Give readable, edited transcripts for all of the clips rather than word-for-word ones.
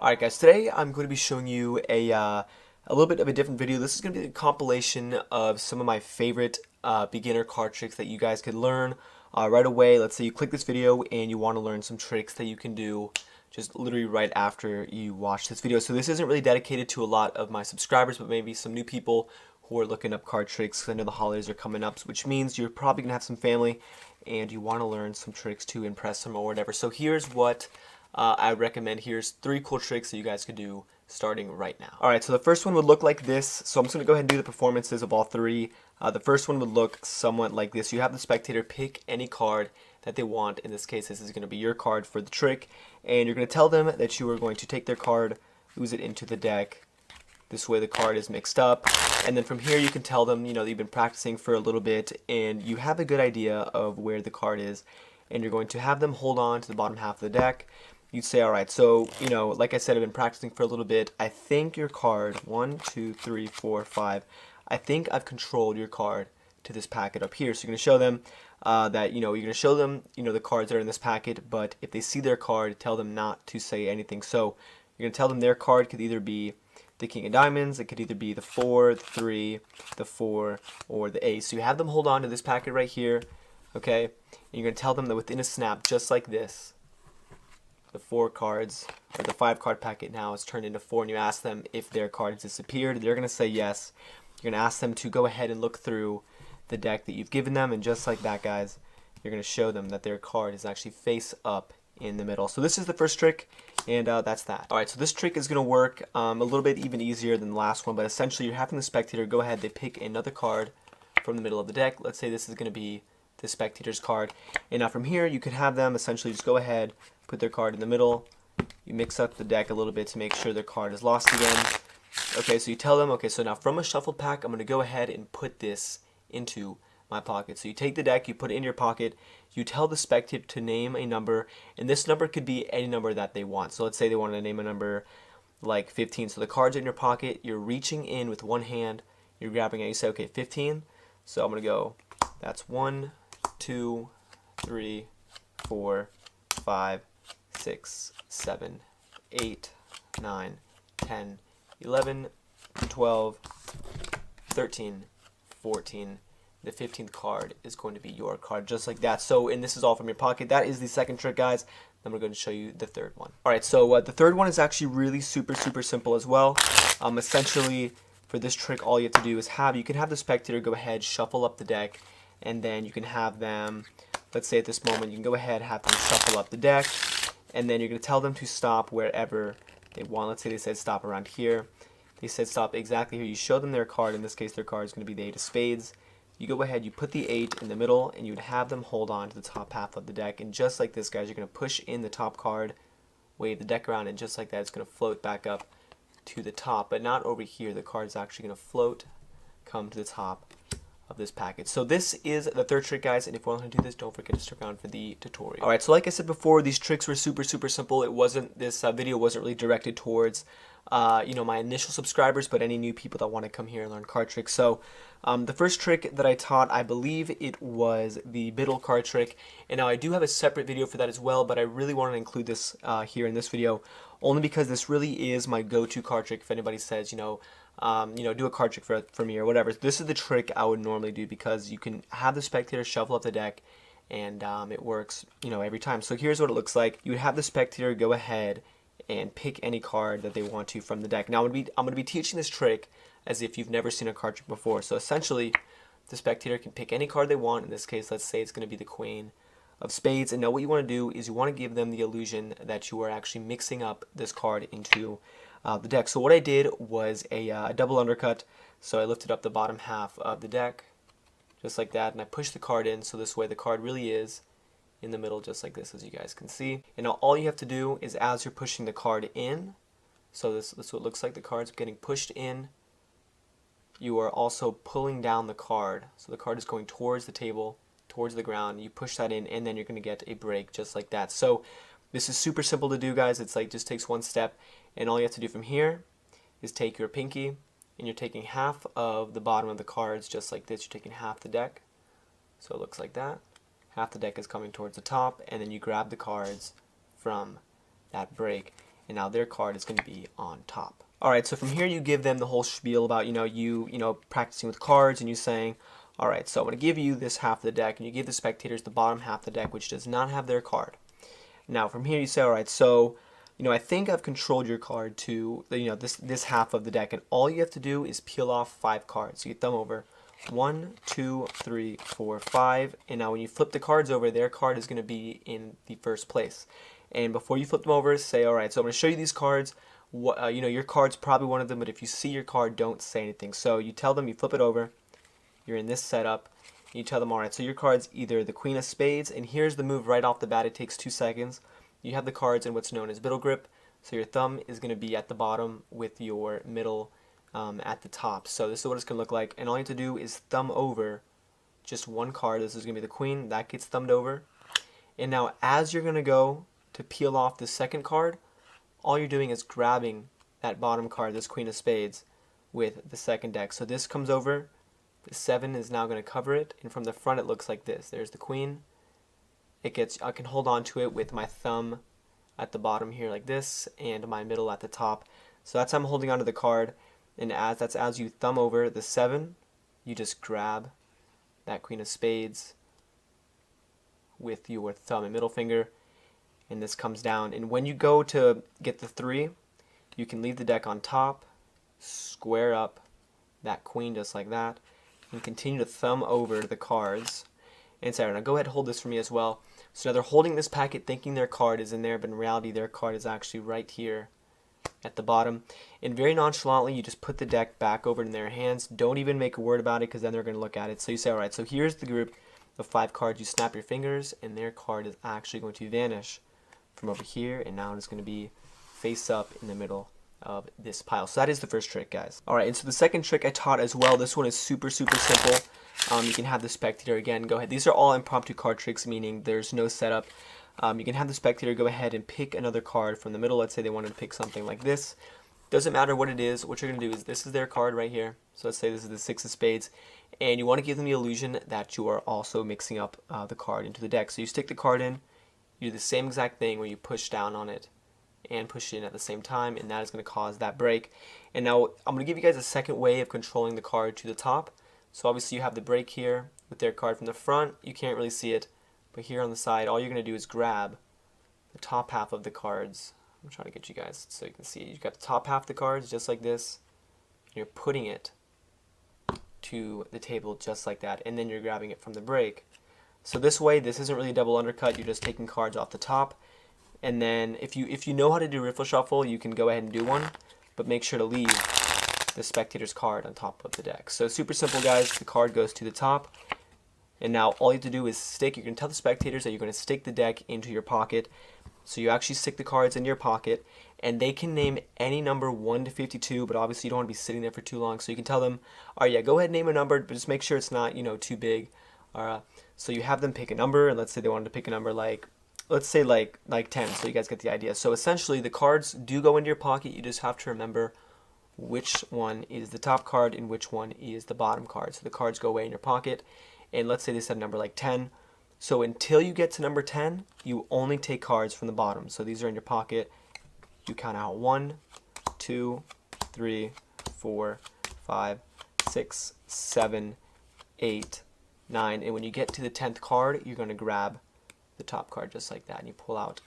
Alright guys, today I'm going to be showing you a little bit of a different video. This is going to be a compilation of some of my favorite beginner card tricks that you guys could learn right away. Let's say you click this video and you want to learn some tricks that you can do just literally right after you watch this video. So this isn't really dedicated to a lot of my subscribers, but maybe some new people who are looking up card tricks. I know the holidays are coming up, which means you're probably going to have some family and you want to learn some tricks to impress them or whatever. So here's what I recommend. Here's 3 cool tricks that you guys could do starting right now. Alright, so the first one would look like this. So I'm just going to go ahead and do the performances of all 3. The first one would look somewhat like this. You have the spectator pick any card that they want. In this case, this is going to be your card for the trick. And you're going to tell them that you are going to take their card, ooze it into the deck. This way the card is mixed up. And then from here you can tell them, that you've been practicing for a little bit and you have a good idea of where the card is. And you're going to have them hold on to the bottom half of the deck. You'd say, alright, so, like I said, I've been practicing for a little bit. I think your card, 1, 2, 3, 4, 5, I think I've controlled your card to this packet up here. So you're going to show them that, you're going to show them, the cards that are in this packet, but if they see their card, tell them not to say anything. So you're going to tell them their card could either be the King of Diamonds, it could either be the 4, the 3, the 4, or the Ace. So you have them hold on to this packet right here, okay? And you're going to tell them that within a snap, just like this, the 4 cards, or the 5 card packet now is turned into 4, and you ask them if their card has disappeared. They're going to say yes. You're going to ask them to go ahead and look through the deck that you've given them, and just like that, guys, you're going to show them that their card is actually face up in the middle. So this is the first trick, and that's that. Alright, so this trick is going to work a little bit even easier than the last one, but essentially you're having the spectator go ahead, they pick another card from the middle of the deck. Let's say this is going to be the spectator's card, and now from here you could have them essentially just go ahead, put their card in the middle, you mix up the deck a little bit to make sure their card is lost again. Okay, so you tell them, okay, so now from a shuffled pack, I'm going to go ahead and put this into my pocket. So you take the deck, you put it in your pocket, you tell the spectator to name a number, and this number could be any number that they want. So let's say they want to name a number like 15. So the card's in your pocket, you're reaching in with one hand, you're grabbing it, you say, okay, 15. So I'm going to go, that's 1, 2, 3, 4, 5, 6, 7, 8, 9, 10, 11, 12, 13, 14. The 15th card is going to be your card, just like that. So, and this is all from your pocket. That is the second trick, guys. Then we're going to show you the third one. Alright, so the third one is actually really super simple as well. Essentially, for this trick, all you have to do is you can have the spectator go ahead, shuffle up the deck, and then you can have them, let's say at this moment, you can go ahead, have them shuffle up the deck, and then you're going to tell them to stop wherever they want. Let's say they said stop around here. They said stop exactly here. You show them their card. In this case, their card is going to be the 8 of spades. You go ahead, you put the 8 in the middle, and you would have them hold on to the top half of the deck. And just like this, guys, you're going to push in the top card, wave the deck around, and just like that, it's going to float back up to the top. But not over here. The card is actually going to float, come to the top of this package. So this is the third trick, guys, and if you want to do this, don't forget to stick around for the tutorial. Alright, so like I said before, these tricks were super simple. This video wasn't really directed towards my initial subscribers, but any new people that want to come here and learn card tricks. So the first trick that I taught, I believe it was the middle card trick, and now I do have a separate video for that as well, but I really wanted to include this here in this video, only because this really is my go-to card trick. If anybody says, do a card trick for me or whatever, this is the trick I would normally do, because you can have the spectator shuffle up the deck, and it works, every time. So here's what it looks like. You would have the spectator go ahead and pick any card that they want to from the deck. Now I'm going to be teaching this trick as if you've never seen a card trick before. So essentially, the spectator can pick any card they want. In this case, let's say it's going to be the Queen of Spades. And now what you want to do is you want to give them the illusion that you are actually mixing up this card into the deck. So what I did was a double undercut. So I lifted up the bottom half of the deck, just like that, and I pushed the card in, so this way the card really is in the middle, just like this, as you guys can see. And now all you have to do is, as you're pushing the card in, so this is what it looks like, the card's getting pushed in, you are also pulling down the card. So the card is going towards the table, towards the ground, you push that in, and then you're going to get a break just like that. So this is super simple to do, guys. It's like just takes one step, and all you have to do from here is take your pinky, and you're taking half of the bottom of the cards just like this. You're taking half the deck, so it looks like that. Half the deck is coming towards the top, and then you grab the cards from that break. and now their card is going to be on top. Alright, so from here you give them the whole spiel about, you practicing with cards and you saying, alright, so I'm going to give you this half of the deck, and you give the spectators the bottom half of the deck, which does not have their card. Now from here you say, alright, so, I think I've controlled your card to, this half of the deck, and all you have to do is peel off 5 cards. So you thumb over 1, 2, 3, 4, 5, and now when you flip the cards over, their card is going to be in the first place. And before you flip them over, say, alright, so I'm going to show you these cards. Your card's probably one of them, but if you see your card, don't say anything. So you tell them, you flip it over, you're in this setup, and you tell them, alright, so your card's either the Queen of Spades, and here's the move right off the bat, it takes 2 seconds. You have the cards in what's known as middle grip, so your thumb is going to be at the bottom with your middle at the top. So this is what it's going to look like, and all you have to do is thumb over just one card. This is going to be the Queen, that gets thumbed over. And now as you're going to go to peel off the second card, all you're doing is grabbing that bottom card, this Queen of Spades, with the second deck. So this comes over, the 7 is now going to cover it, and from the front it looks like this. There's the Queen. I can hold on to it with my thumb at the bottom here like this, and my middle at the top. So that's how I'm holding onto the card, and as you thumb over the 7, you just grab that Queen of Spades with your thumb and middle finger, and this comes down. And when you go to get the 3, you can leave the deck on top, square up that Queen just like that, and continue to thumb over the cards. And say, now go ahead and hold this for me as well. So now they're holding this packet thinking their card is in there, but in reality their card is actually right here at the bottom. And very nonchalantly you just put the deck back over in their hands. Don't even make a word about it, because then they're going to look at it. So you say, alright, so here's the group of 5 cards. You snap your fingers, and their card is actually going to vanish from over here, and now it's going to be face up in the middle of this pile. So that is the first trick, guys. Alright, and so the second trick I taught as well. This one is super simple. You can have the spectator again go ahead. These are all impromptu card tricks, meaning there's no setup. You can have the spectator go ahead and pick another card from the middle. Let's say they wanted to pick something like this. Doesn't matter what it is. What you're going to do is, this is their card right here. So let's say this is the 6 of Spades, and you want to give them the illusion that you are also mixing up the card into the deck. So you stick the card in, you do the same exact thing where you push down on it and push it in at the same time, and that is going to cause that break. And now I'm going to give you guys a second way of controlling the card to the top. So obviously you have the break here with their card from the front. You can't really see it, but here on the side, all you're going to do is grab the top half of the cards. I'm trying to get you guys so you can see. You've got the top half of the cards just like this. You're putting it to the table just like that, and then you're grabbing it from the break. So this way, this isn't really a double undercut. You're just taking cards off the top. And then if you know how to do riffle shuffle, you can go ahead and do one, but make sure to leave the spectator's card on top of the deck. So super simple, guys. The card goes to the top, and now all you have to do is stick. You can tell the spectators that you're going to stick the deck into your pocket. So you actually stick the cards in your pocket, and they can name any number 1 to 52, but obviously you don't want to be sitting there for too long. So you can tell them, all right, yeah, go ahead and name a number, but just make sure it's not, too big. So you have them pick a number, and let's say they wanted to pick a number like, let's say like 10, so you guys get the idea. So essentially the cards do go into your pocket. You just have to remember which one is the top card and which one is the bottom card. So the cards go away in your pocket, and let's say they said a number like 10. So until you get to number 10, you only take cards from the bottom. So these are in your pocket. You count out 1, 2, 3, 4, 5, 6, 7, 8, 9. And when you get to the 10th card, you're going to grab the top card just like that, and you pull out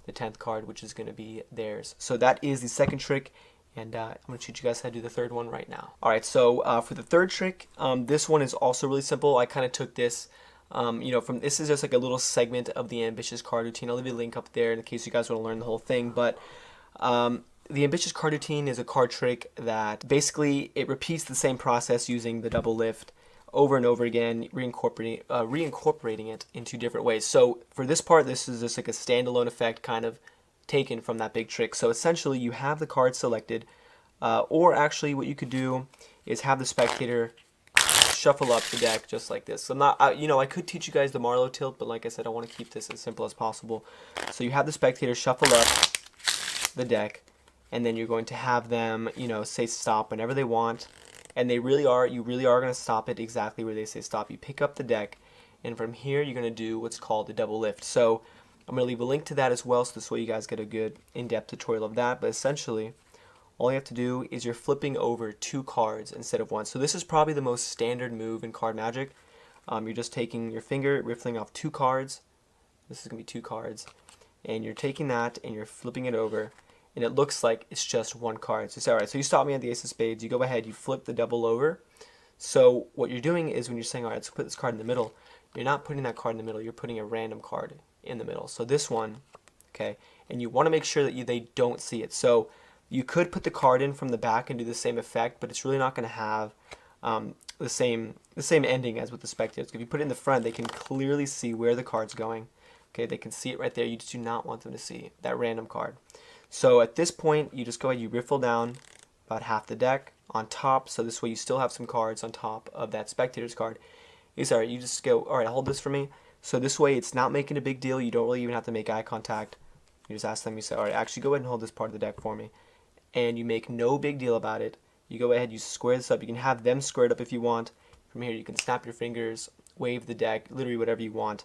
the 10th card, which is going to be theirs. So that is the second trick, and I'm going to teach you guys how to do the third one right now. Alright, so for the third trick, this one is also really simple. I kind of took this from this is just like a little segment of the ambitious card routine. I'll leave a link up there in case you guys want to learn the whole thing. But the ambitious card routine is a card trick that basically it repeats the same process using the double lift over and over again, reincorporating it into different ways. So for this part, this is just like a standalone effect kind of taken from that big trick. So essentially you have the card selected, or actually what you could do is have the spectator shuffle up the deck just like this. So I'm not, I could teach you guys the Marlowe tilt, but like I said, I want to keep this as simple as possible. So you have the spectator shuffle up the deck, and then you're going to have them, say stop whenever they want, and you really are going to stop it exactly where they say stop. You pick up the deck, and from here you're going to do what's called the double lift. So I'm going to leave a link to that as well, so this way you guys get a good in-depth tutorial of that. But essentially, all you have to do is you're flipping over 2 cards instead of 1. So this is probably the most standard move in card magic. You're just taking your finger, riffling off 2 cards. This is going to be 2 cards. And you're taking that and you're flipping it over. And it looks like it's just 1 card. So you say, alright, so you stop me at the ace of spades. You go ahead, you flip the double over. So what you're doing is when you're saying, alright, let's put this card in the middle, you're not putting that card in the middle. You're putting a random card in the middle. So this one, okay, and you want to make sure that they don't see it. So you could put the card in from the back and do the same effect, but it's really not going to have the same ending as with the spectators. If you put it in the front, they can clearly see where the card's going. Okay, they can see it right there. You just do not want them to see that random card. So at this point, you just go ahead, you riffle down about half the deck on top, so this way you still have some cards on top of that spectator's card. Alright, you just go, alright, hold this for me. So this way it's not making a big deal. You don't really even have to make eye contact. You just ask them, you say, alright, actually go ahead and hold this part of the deck for me. And you make no big deal about it. You go ahead, you square this up. You can have them squared up if you want. From here you can snap your fingers, wave the deck, literally whatever you want.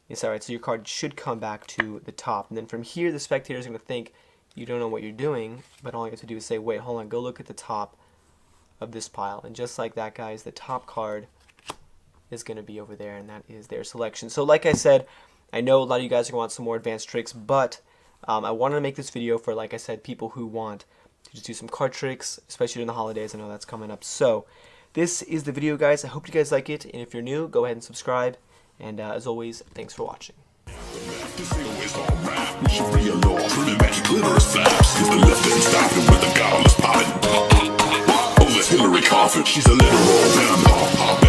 It's alright, so your card should come back to the top. And then from here the spectator is going to think you don't know what you're doing, but all you have to do is say, wait, hold on, go look at the top of this pile. And just like that, guys, the top card is going to be over there, and that is their selection. So like I said, I know a lot of you guys are going to want some more advanced tricks, but I wanted to make this video for, like I said, people who want to just do some card tricks, especially during the holidays. I know that's coming up. So this is the video, guys. I hope you guys like it, and if you're new, go ahead and subscribe. And as always, thanks for watching. Hillary Coffin, she's a literal vampire.